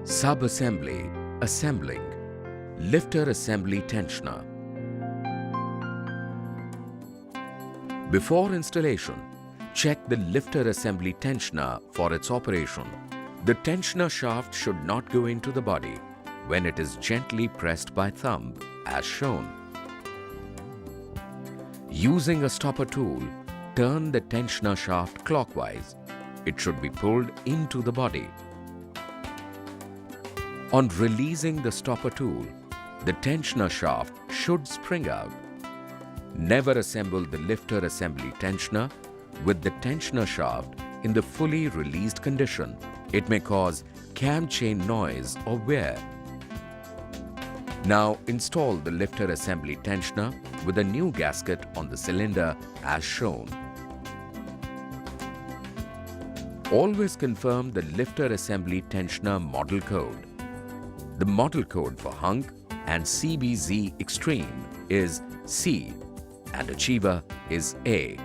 Sub-assembly, assembling, lifter assembly tensioner. Before installation, check the lifter assembly tensioner for its operation. The tensioner shaft should not go into the body when it is gently pressed by thumb, as shown. Using a stopper tool, turn the tensioner shaft clockwise. It should be pulled into the body. On releasing the stopper tool, the tensioner shaft should spring out. Never assemble the lifter assembly tensioner with the tensioner shaft in the fully released condition. It may cause cam chain noise or wear. Now install the lifter assembly tensioner with a new gasket on the cylinder as shown. Always confirm the lifter assembly tensioner model code. The model code for Hunk and CBZ Extreme is C and Achiever is A.